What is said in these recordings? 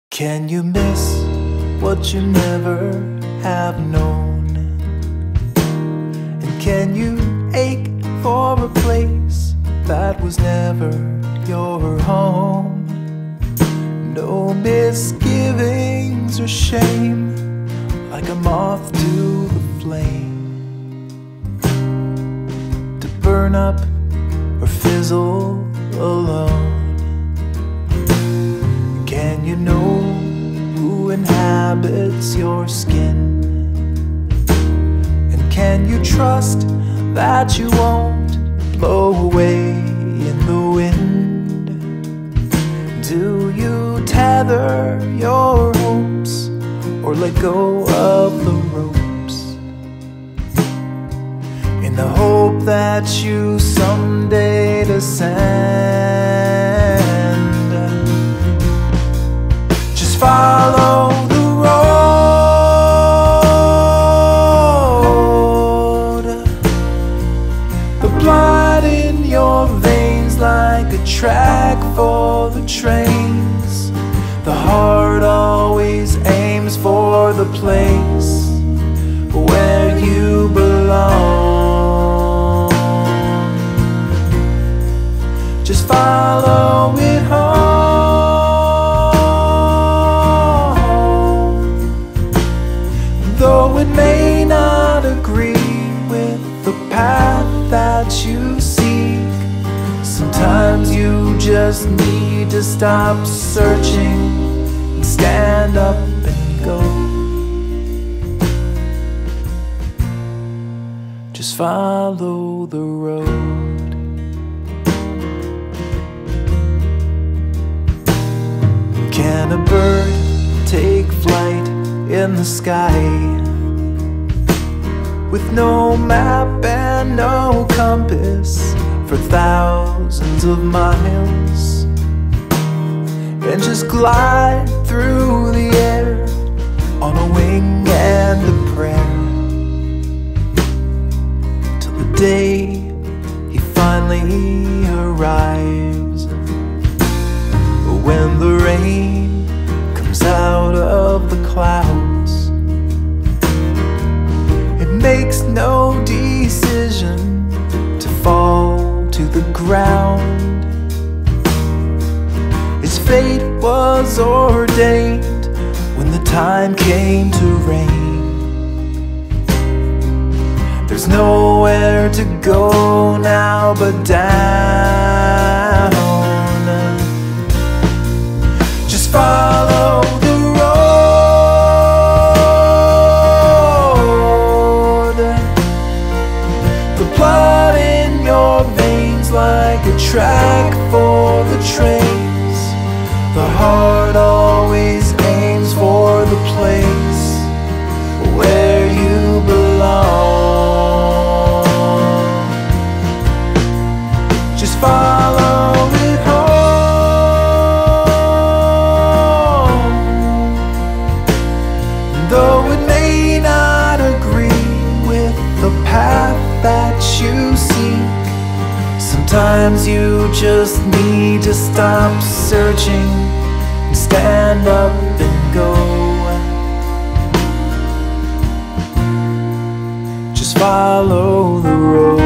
Can you miss what you never have known? And can you ache for a place that was never your home? No misgivings or shame, like a moth to the flame, to burn up or fizzle alone. Can you know who inhabits your skin? And can you trust that you won't blow away in the wind? Do you tether your hopes or let go of the ropes, in the hope that you someday descend? Follow the road, the blood in your veins like a track for the trains. The heart always aims for the place where you belong. Just follow it home. Though it may not agree with the path that you seek, sometimes you just need to stop searching and stand up and go. Just follow the road. Can a bird take flight in the sky with no map and no compass for thousands of miles, and just glide through the air on a wing and a prayer, till the day he finally arrives, when the rain comes out of the clouds. It makes no decision to fall to the ground. Its fate was ordained when the time came to rain. There's nowhere to go now but down. Just follow the road, the blood in your veins like a track for the trains. The heart always aims for the place where you belong. Just follow it home. Though it may not agree with the path that you seek, sometimes you just need to stop searching and stand up and go. Just follow the road.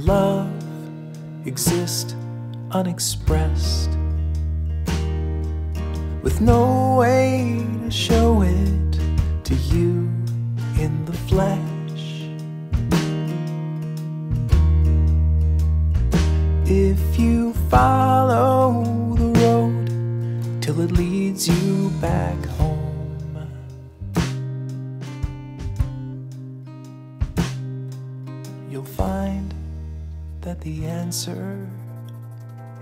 Love exist unexpressed, with no way to show it to you in the flesh. If you follow the road till it leads you back home, answer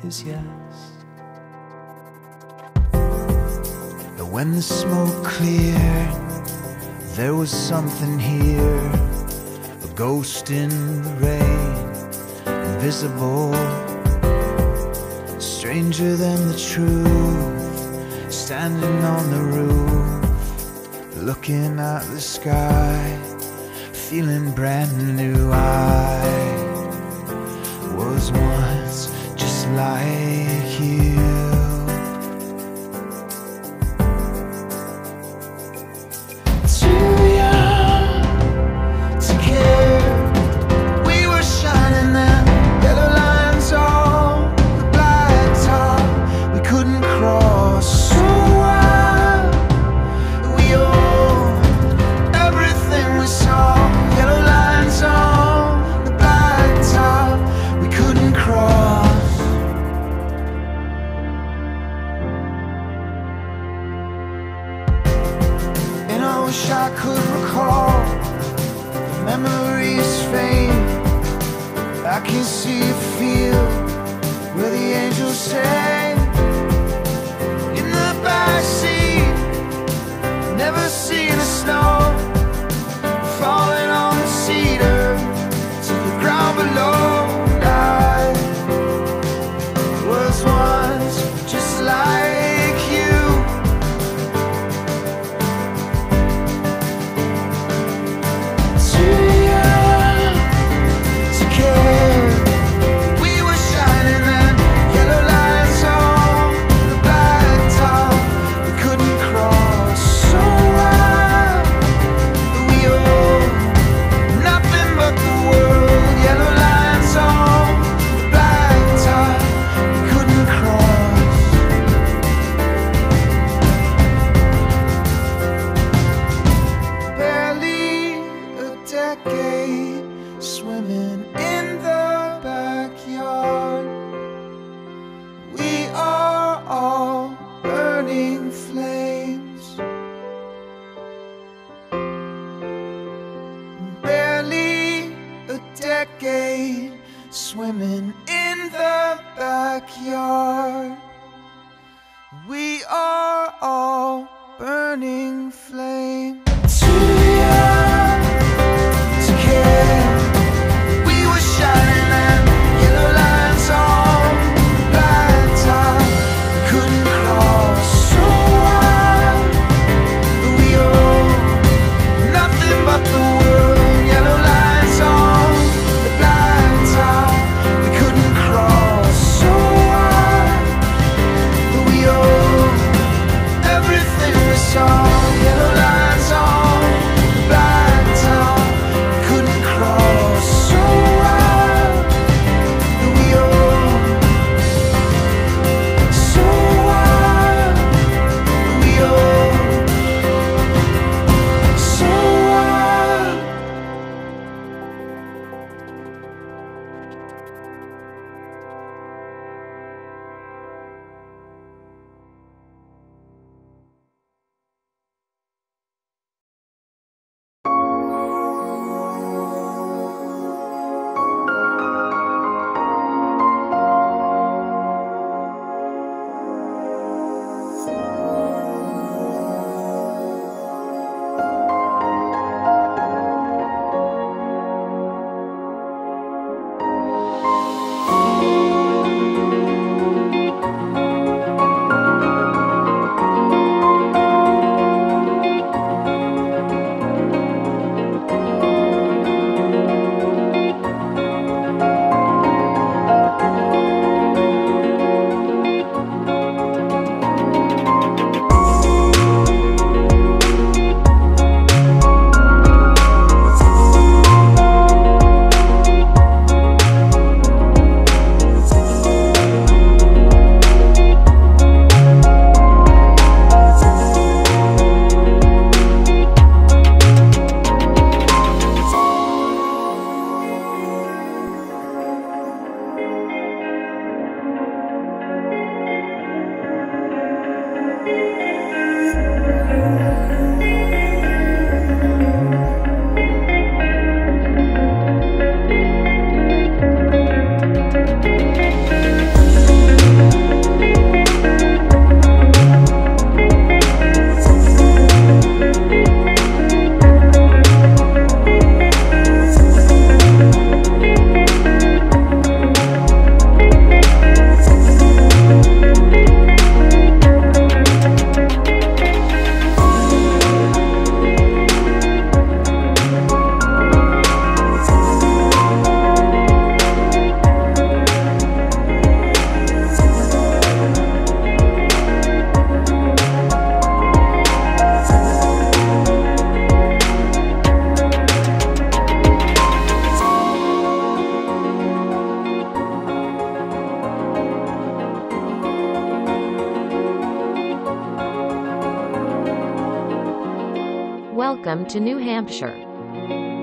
is yes. But when the smoke cleared, there was something here, a ghost in the rain, invisible, stranger than the truth, standing on the roof, looking at the sky, feeling brand new. I was once just like you. I could recall the memories fade. I can see a field where the angels sang. In the backseat, never seen the snow falling on the cedar to the ground below. I was once just like you. Swimming in the backyard, we are all burning flames. Barely a decade, swimming in the backyard, we are all burning flames. Too young to care. Yellow Welcome to New Hampshire.